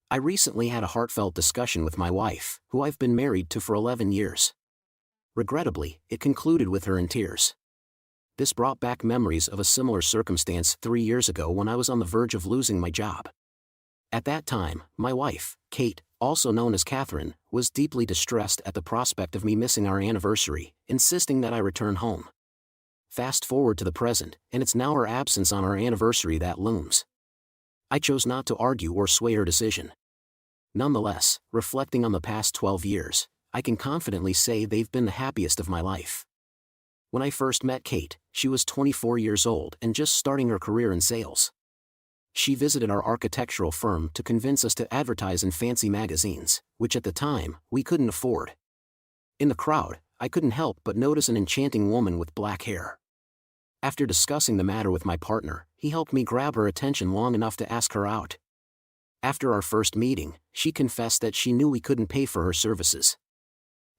I recently had a heartfelt discussion with my wife, who I've been married to for 11 years. Regrettably, it concluded with her in tears. This brought back memories of a similar circumstance 3 years ago when I was on the verge of losing my job. At that time, my wife, Kate, also known as Catherine, was deeply distressed at the prospect of me missing our anniversary, insisting that I return home. Fast forward to the present, and it's now her absence on our anniversary that looms. I chose not to argue or sway her decision. Nonetheless, reflecting on the past 12 years, I can confidently say they've been the happiest of my life. When I first met Kate, she was 24 years old and just starting her career in sales. She visited our architectural firm to convince us to advertise in fancy magazines, which at the time, we couldn't afford. In the crowd, I couldn't help but notice an enchanting woman with black hair. After discussing the matter with my partner, he helped me grab her attention long enough to ask her out. After our first meeting, she confessed that she knew we couldn't pay for her services.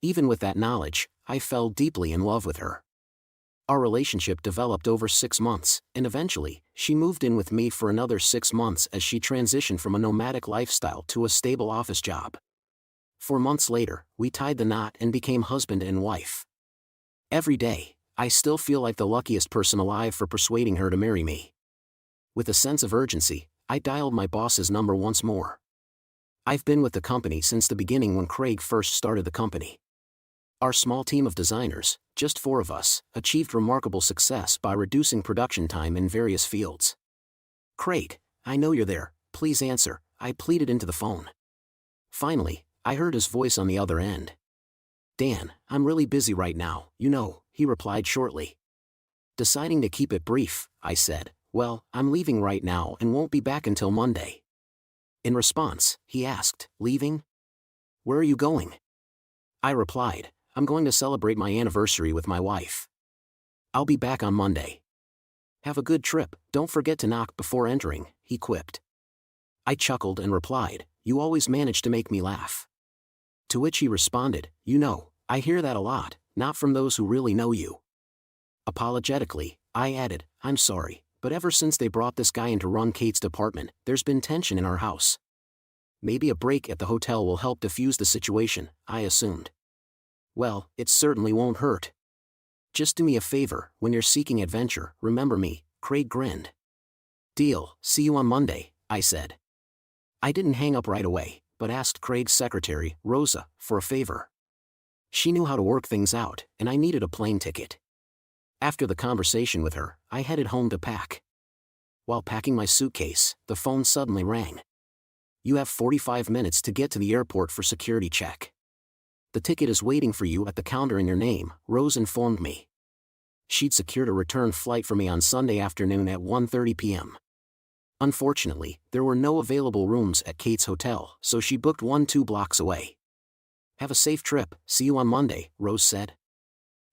Even with that knowledge, I fell deeply in love with her. Our relationship developed over 6 months, and eventually, she moved in with me for another 6 months as she transitioned from a nomadic lifestyle to a stable office job. 4 months later, we tied the knot and became husband and wife. Every day, I still feel like the luckiest person alive for persuading her to marry me. With a sense of urgency, I dialed my boss's number once more. I've been with the company since the beginning when Craig first started the company. Our small team of designers, just 4 of us, achieved remarkable success by reducing production time in various fields. "Craig, I know you're there, please answer," I pleaded into the phone. Finally, I heard his voice on the other end. "Dan, I'm really busy right now, he replied shortly. Deciding to keep it brief, I said, "Well, I'm leaving right now and won't be back until Monday." In response, he asked, "Leaving? Where are you going?" I replied, "I'm going to celebrate my anniversary with my wife. I'll be back on Monday." "Have a good trip, don't forget to knock before entering," he quipped. I chuckled and replied, "You always manage to make me laugh." To which he responded, "I hear that a lot, not from those who really know you." Apologetically, I added, "I'm sorry, but ever since they brought this guy in to run Kate's department, there's been tension in our house. Maybe a break at the hotel will help diffuse the situation," I assumed. "Well, it certainly won't hurt. Just do me a favor, when you're seeking adventure, remember me," Craig grinned. "Deal, see you on Monday," I said. I didn't hang up right away, but asked Craig's secretary, Rosa, for a favor. She knew how to work things out, and I needed a plane ticket. After the conversation with her, I headed home to pack. While packing my suitcase, the phone suddenly rang. "You have 45 minutes to get to the airport for security check. The ticket is waiting for you at the counter in your name," Rose informed me. She'd secured a return flight for me on Sunday afternoon at 1:30 p.m. Unfortunately, there were no available rooms at Kate's hotel, so she booked one 2 blocks away. "Have a safe trip, see you on Monday," Rose said.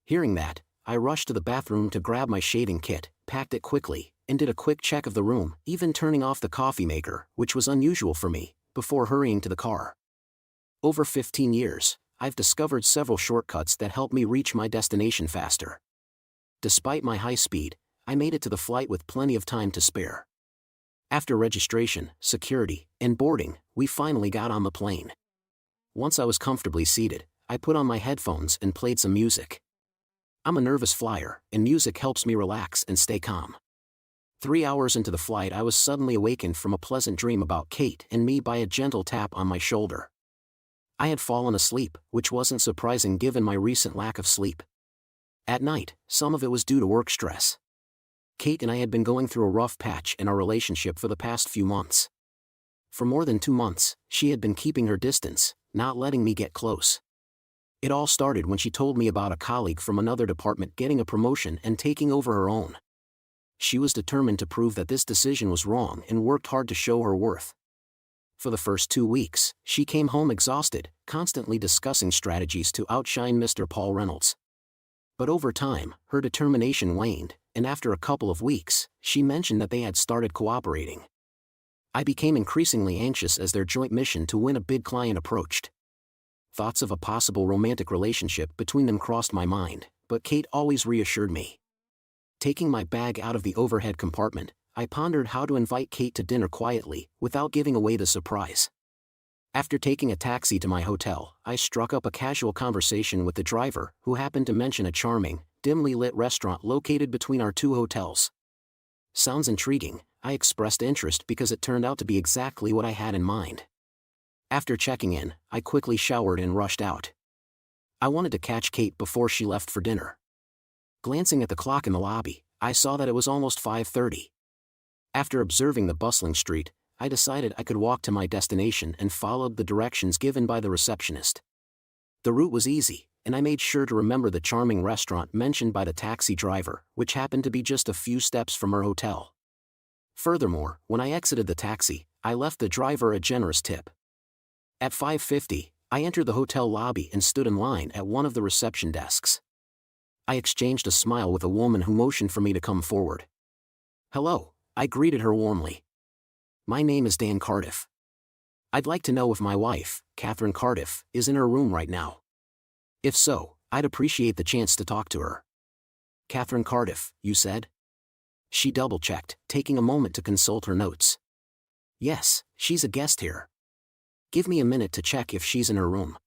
Hearing that, I rushed to the bathroom to grab my shaving kit, packed it quickly, and did a quick check of the room, even turning off the coffee maker, which was unusual for me, before hurrying to the car. Over 15 years, I've discovered several shortcuts that help me reach my destination faster. Despite my high speed, I made it to the flight with plenty of time to spare. After registration, security, and boarding, we finally got on the plane. Once I was comfortably seated, I put on my headphones and played some music. I'm a nervous flyer, and music helps me relax and stay calm. 3 hours into the flight, I was suddenly awakened from a pleasant dream about Kate and me by a gentle tap on my shoulder. I had fallen asleep, which wasn't surprising given my recent lack of sleep. At night, some of it was due to work stress. Kate and I had been going through a rough patch in our relationship for the past few months. For more than 2 months, she had been keeping her distance, not letting me get close. It all started when she told me about a colleague from another department getting a promotion and taking over her own. She was determined to prove that this decision was wrong and worked hard to show her worth. For the first 2 weeks, she came home exhausted, constantly discussing strategies to outshine Mr. Paul Reynolds. But over time, her determination waned, and after a couple of weeks, she mentioned that they had started cooperating. I became increasingly anxious as their joint mission to win a big client approached. Thoughts of a possible romantic relationship between them crossed my mind, but Kate always reassured me. Taking my bag out of the overhead compartment, I pondered how to invite Kate to dinner quietly, without giving away the surprise. After taking a taxi to my hotel, I struck up a casual conversation with the driver, who happened to mention a charming, dimly lit restaurant located between our two hotels. Sounds intriguing, I expressed interest because it turned out to be exactly what I had in mind. After checking in, I quickly showered and rushed out. I wanted to catch Kate before she left for dinner. Glancing at the clock in the lobby, I saw that it was almost 5:30. After observing the bustling street, I decided I could walk to my destination and followed the directions given by the receptionist. The route was easy, and I made sure to remember the charming restaurant mentioned by the taxi driver, which happened to be just a few steps from our hotel. Furthermore, when I exited the taxi, I left the driver a generous tip. At 5:50, I entered the hotel lobby and stood in line at one of the reception desks. I exchanged a smile with a woman who motioned for me to come forward. "Hello," I greeted her warmly. "My name is Dan Cardiff. I'd like to know if my wife, Catherine Cardiff, is in her room right now. If so, I'd appreciate the chance to talk to her." "Catherine Cardiff, you said?" She double-checked, taking a moment to consult her notes. "Yes, she's a guest here. Give me a minute to check if she's in her room."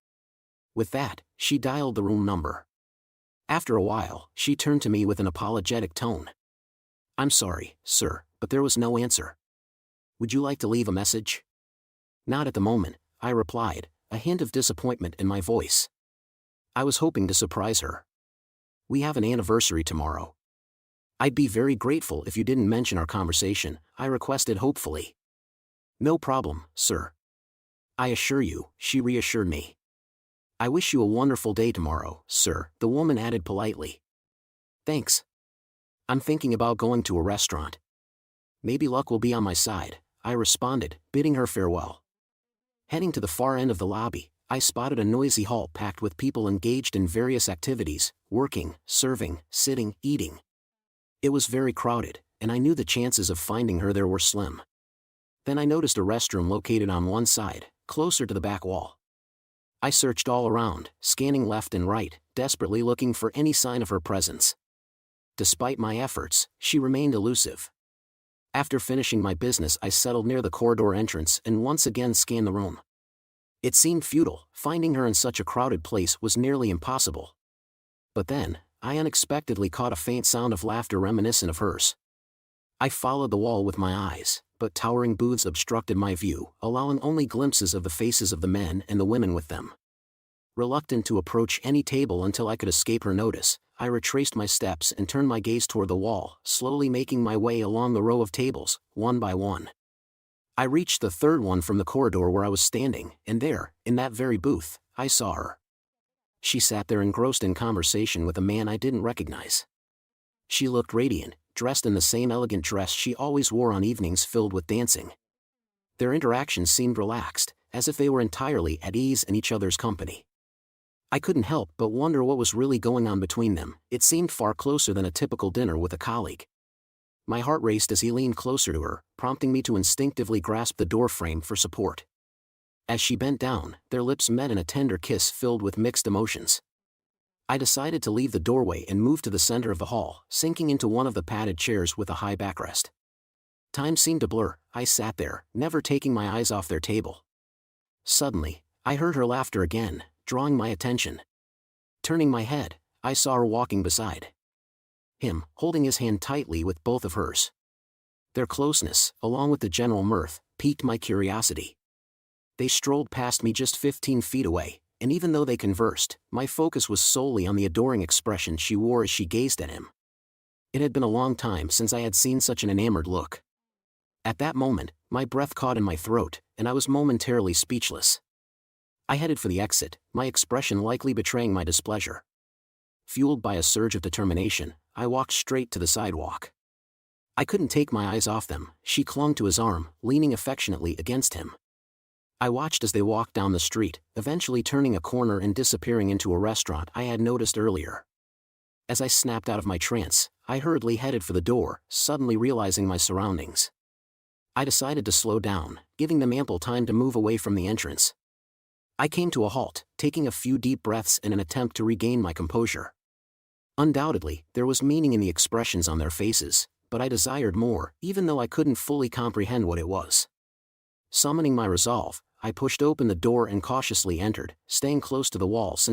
With that, she dialed the room number. After a while, she turned to me with an apologetic tone. "I'm sorry, sir, but there was no answer. Would you like to leave a message?" "Not at the moment," I replied, a hint of disappointment in my voice. I was hoping to surprise her. "We have an anniversary tomorrow. I'd be very grateful if you didn't mention our conversation," I requested hopefully. "No problem, sir. I assure you," she reassured me. "I wish you a wonderful day tomorrow, sir," the woman added politely. "Thanks. I'm thinking about going to a restaurant. Maybe luck will be on my side," I responded, bidding her farewell. Heading to the far end of the lobby, I spotted a noisy hall packed with people engaged in various activities, working, serving, sitting, eating. It was very crowded, and I knew the chances of finding her there were slim. Then I noticed a restroom located on one side, closer to the back wall. I searched all around, scanning left and right, desperately looking for any sign of her presence. Despite my efforts, she remained elusive. After finishing my business, I settled near the corridor entrance and once again scanned the room. It seemed futile, finding her in such a crowded place was nearly impossible. But then, I unexpectedly caught a faint sound of laughter reminiscent of hers. I followed the wall with my eyes, but towering booths obstructed my view, allowing only glimpses of the faces of the men and the women with them. Reluctant to approach any table until I could escape her notice, I retraced my steps and turned my gaze toward the wall, slowly making my way along the row of tables, one by one. I reached the third one from the corridor where I was standing, and there, in that very booth, I saw her. She sat there engrossed in conversation with a man I didn't recognize. She looked radiant, dressed in the same elegant dress she always wore on evenings filled with dancing. Their interactions seemed relaxed, as if they were entirely at ease in each other's company. I couldn't help but wonder what was really going on between them. It seemed far closer than a typical dinner with a colleague. My heart raced as he leaned closer to her, prompting me to instinctively grasp the doorframe for support. As she bent down, their lips met in a tender kiss filled with mixed emotions. I decided to leave the doorway and move to the center of the hall, sinking into one of the padded chairs with a high backrest. Time seemed to blur. I sat there, never taking my eyes off their table. Suddenly, I heard her laughter again, drawing my attention. Turning my head, I saw her walking beside him, holding his hand tightly with both of hers. Their closeness, along with the general mirth, piqued my curiosity. They strolled past me just 15 feet away, and even though they conversed, my focus was solely on the adoring expression she wore as she gazed at him. It had been a long time since I had seen such an enamored look. At that moment, my breath caught in my throat, and I was momentarily speechless. I headed for the exit, my expression likely betraying my displeasure. Fueled by a surge of determination, I walked straight to the sidewalk. I couldn't take my eyes off them. She clung to his arm, leaning affectionately against him. I watched as they walked down the street, eventually turning a corner and disappearing into a restaurant I had noticed earlier. As I snapped out of my trance, I hurriedly headed for the door, suddenly realizing my surroundings. I decided to slow down, giving them ample time to move away from the entrance. I came to a halt, taking a few deep breaths in an attempt to regain my composure. Undoubtedly, there was meaning in the expressions on their faces, but I desired more, even though I couldn't fully comprehend what it was. Summoning my resolve, I pushed open the door and cautiously entered, staying close to the wall since